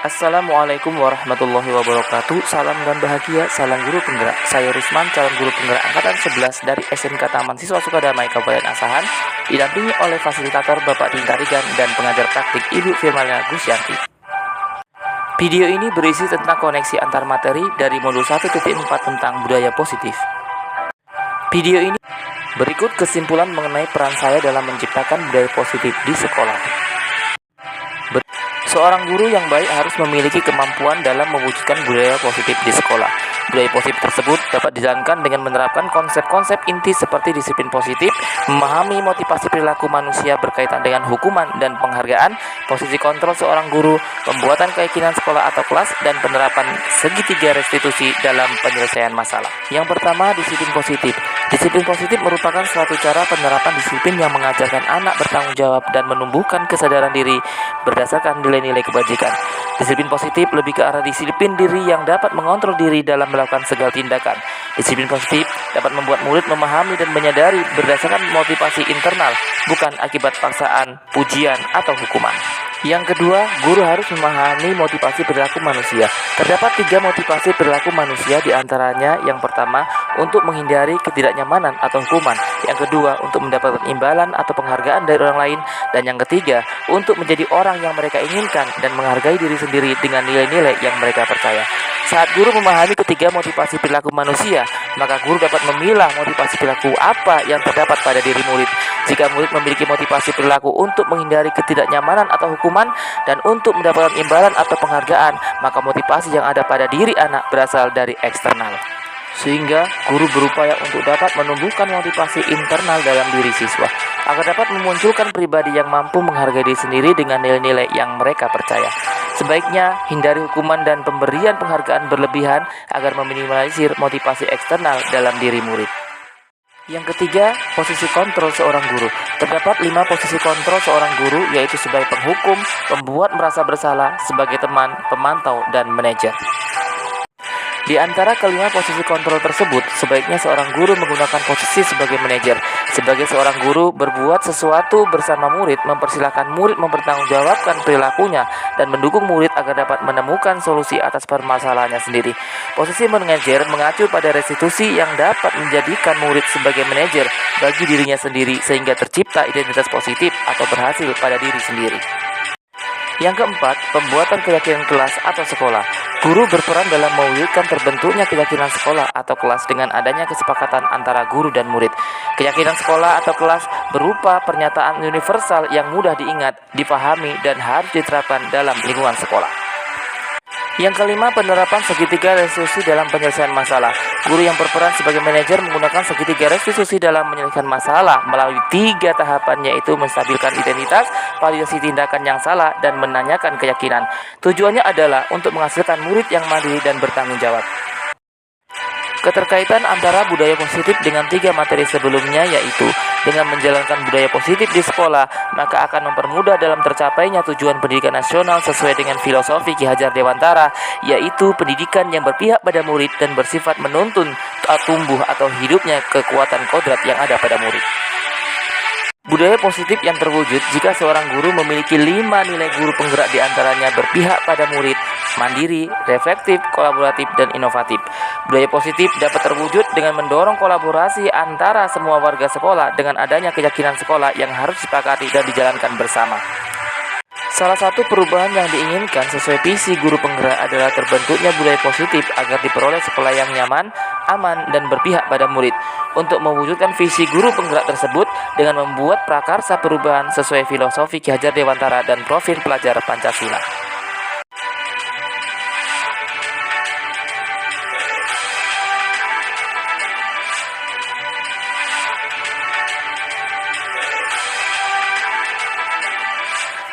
Assalamualaikum warahmatullahi wabarakatuh. Salam dan bahagia, salam guru penggerak. Saya Rusman, calon guru penggerak angkatan 11 dari SMK Taman Siswa Sukadamai Kabupaten Asahan, didampingi oleh fasilitator Bapak Dinta Rigan dan pengajar praktik Ibu Firmana Gusyanti. Video ini berisi tentang koneksi antar materi dari modul 1.4 tentang budaya positif. Video ini berikut kesimpulan mengenai peran saya dalam menciptakan budaya positif di sekolah. Seorang guru yang baik harus memiliki kemampuan dalam mewujudkan budaya positif di sekolah. Budaya positif tersebut dapat dijalankan dengan menerapkan konsep-konsep inti seperti disiplin positif, memahami motivasi perilaku manusia berkaitan dengan hukuman dan penghargaan, posisi kontrol seorang guru, pembuatan keyakinan sekolah atau kelas, dan penerapan segitiga restitusi dalam penyelesaian masalah. Yang pertama, disiplin positif. Disiplin positif merupakan suatu cara penerapan disiplin yang mengajarkan anak bertanggung jawab dan menumbuhkan kesadaran diri berdasarkan nilai-nilai kebajikan. Disiplin positif lebih ke arah disiplin diri yang dapat mengontrol diri dalam melakukan segala tindakan. Disiplin positif dapat membuat murid memahami dan menyadari berdasarkan motivasi internal, bukan akibat paksaan, pujian, atau hukuman. Yang kedua, guru harus memahami motivasi perilaku manusia. Terdapat 3 motivasi perilaku manusia, diantaranya yang pertama, untuk menghindari ketidaknyamanan atau hukuman. Yang kedua, untuk mendapatkan imbalan atau penghargaan dari orang lain. Dan yang ketiga, untuk menjadi orang yang mereka inginkan dan menghargai diri sendiri dengan nilai-nilai yang mereka percaya. Saat guru memahami ketiga motivasi perilaku manusia, maka guru dapat memilah motivasi perilaku apa yang terdapat pada diri murid. Jika murid memiliki motivasi perilaku untuk menghindari ketidaknyamanan atau hukuman dan untuk mendapatkan imbalan atau penghargaan, maka motivasi yang ada pada diri anak berasal dari eksternal. Sehingga guru berupaya untuk dapat menumbuhkan motivasi internal dalam diri siswa, agar dapat memunculkan pribadi yang mampu menghargai diri sendiri dengan nilai-nilai yang mereka percaya. Sebaiknya hindari hukuman dan pemberian penghargaan berlebihan agar meminimalisir motivasi eksternal dalam diri murid. Yang ketiga, posisi kontrol seorang guru. Terdapat 5 posisi kontrol seorang guru, yaitu sebagai penghukum, pembuat merasa bersalah, sebagai teman, pemantau, dan manajer. Di antara kelima posisi kontrol tersebut, sebaiknya seorang guru menggunakan posisi sebagai manajer. Sebagai seorang guru, berbuat sesuatu bersama murid, mempersilahkan murid mempertanggungjawabkan perilakunya, dan mendukung murid agar dapat menemukan solusi atas permasalahannya sendiri. Posisi manajer mengacu pada restitusi yang dapat menjadikan murid sebagai manajer bagi dirinya sendiri, sehingga tercipta identitas positif atau berhasil pada diri sendiri. Yang keempat, pembuatan keyakinan kelas atau sekolah. Guru berperan dalam mewujudkan terbentuknya keyakinan sekolah atau kelas dengan adanya kesepakatan antara guru dan murid. Keyakinan sekolah atau kelas berupa pernyataan universal yang mudah diingat, dipahami, dan harus diterapkan dalam lingkungan sekolah. Yang kelima, penerapan segitiga restitusi dalam penyelesaian masalah. Guru yang berperan sebagai manajer menggunakan segitiga restitusi dalam menyelesaikan masalah melalui 3 tahapan, yaitu menstabilkan identitas, validasi tindakan yang salah, dan menanyakan keyakinan. Tujuannya adalah untuk menghasilkan murid yang mandiri dan bertanggung jawab. Keterkaitan antara budaya positif dengan 3 materi sebelumnya, yaitu dengan menjalankan budaya positif di sekolah, maka akan mempermudah dalam tercapainya tujuan pendidikan nasional sesuai dengan filosofi Ki Hajar Dewantara, yaitu pendidikan yang berpihak pada murid dan bersifat menuntun tumbuh atau hidupnya kekuatan kodrat yang ada pada murid. Budaya positif yang terwujud jika seorang guru memiliki 5 nilai guru penggerak, diantaranya berpihak pada murid, mandiri, reflektif, kolaboratif, dan inovatif. Budaya positif dapat terwujud dengan mendorong kolaborasi antara semua warga sekolah dengan adanya keyakinan sekolah yang harus disepakati dan dijalankan bersama. Salah satu perubahan yang diinginkan sesuai visi guru penggerak adalah terbentuknya budaya positif agar diperoleh sekolah yang nyaman, aman, dan berpihak pada murid. Untuk mewujudkan visi guru penggerak tersebut dengan membuat prakarsa perubahan sesuai filosofi Ki Hajar Dewantara dan profil pelajar Pancasila.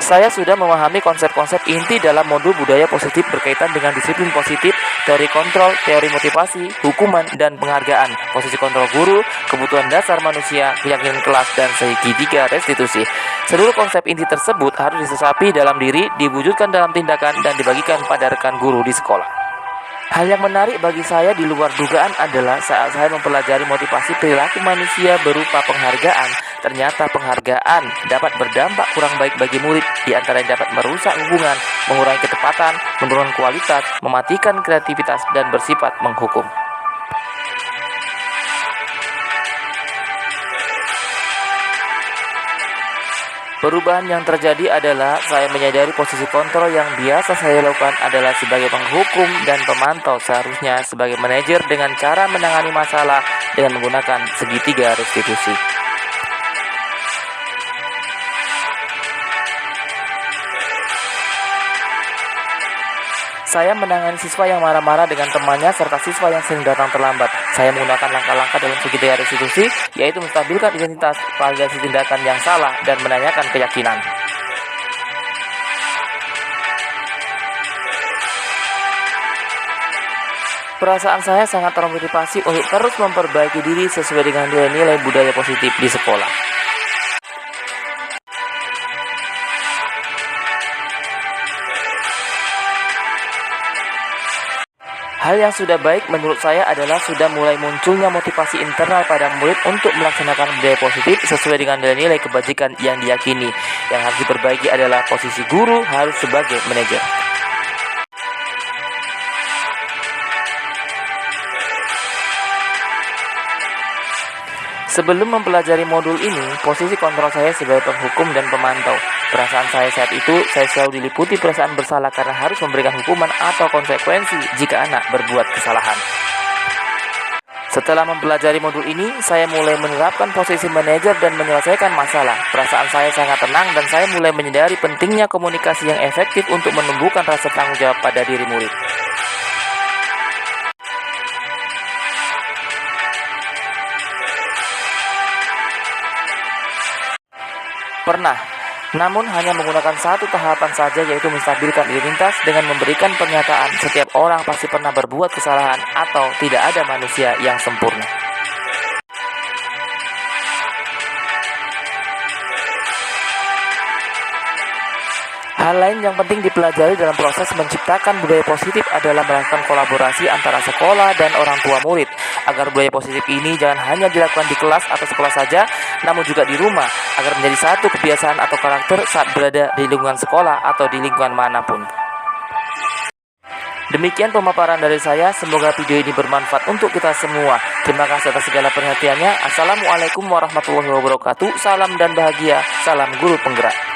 Saya sudah memahami konsep-konsep inti dalam modul budaya positif berkaitan dengan disiplin positif, teori kontrol, teori motivasi, hukuman, dan penghargaan, posisi kontrol guru, kebutuhan dasar manusia, keyakinan kelas, dan segitiga restitusi. Seluruh konsep inti tersebut harus disesapi dalam diri, diwujudkan dalam tindakan, dan dibagikan pada rekan guru di sekolah. Hal yang menarik bagi saya di luar dugaan adalah saat saya mempelajari motivasi perilaku manusia berupa penghargaan. Ternyata penghargaan dapat berdampak kurang baik bagi murid, di antaranya dapat merusak hubungan, mengurangi ketepatan, menurunkan kualitas, mematikan kreativitas, dan bersifat menghukum. Perubahan yang terjadi adalah saya menyadari posisi kontrol yang biasa saya lakukan adalah sebagai penghukum dan pemantau, seharusnya sebagai manajer dengan cara menangani masalah dengan menggunakan segitiga restitusi. Saya menangani siswa yang marah-marah dengan temannya serta siswa yang sering datang terlambat. Saya menggunakan langkah-langkah dalam segitiga restitusi, yaitu menstabilkan identitas, validasi tindakan yang salah, dan menanyakan keyakinan. Perasaan saya sangat termotivasi untuk terus memperbaiki diri sesuai dengan nilai-nilai budaya positif di sekolah. Hal yang sudah baik menurut saya adalah sudah mulai munculnya motivasi internal pada murid untuk melaksanakan budaya positif sesuai dengan nilai-nilai kebajikan yang diyakini. Yang harus diperbaiki adalah posisi guru harus sebagai manajer. Sebelum mempelajari modul ini, posisi kontrol saya sebagai penghukum dan pemantau. Perasaan saya saat itu, saya selalu diliputi perasaan bersalah karena harus memberikan hukuman atau konsekuensi jika anak berbuat kesalahan. Setelah mempelajari modul ini, saya mulai menerapkan posisi manajer dan menyelesaikan masalah. Perasaan saya sangat tenang dan saya mulai menyadari pentingnya komunikasi yang efektif untuk menumbuhkan rasa tanggung jawab pada diri murid. Pernah, namun hanya menggunakan satu tahapan saja, yaitu menstabilkan identitas dengan memberikan pernyataan setiap orang pasti pernah berbuat kesalahan atau tidak ada manusia yang sempurna. Hal lain yang penting dipelajari dalam proses menciptakan budaya positif adalah melakukan kolaborasi antara sekolah dan orang tua murid, agar budaya positif ini jangan hanya dilakukan di kelas atau sekolah saja, namun juga di rumah, agar menjadi satu kebiasaan atau karakter saat berada di lingkungan sekolah atau di lingkungan manapun. Demikian pemaparan dari saya, semoga video ini bermanfaat untuk kita semua. Terima kasih atas segala perhatiannya. Assalamualaikum warahmatullahi wabarakatuh. Salam dan bahagia. Salam guru penggerak.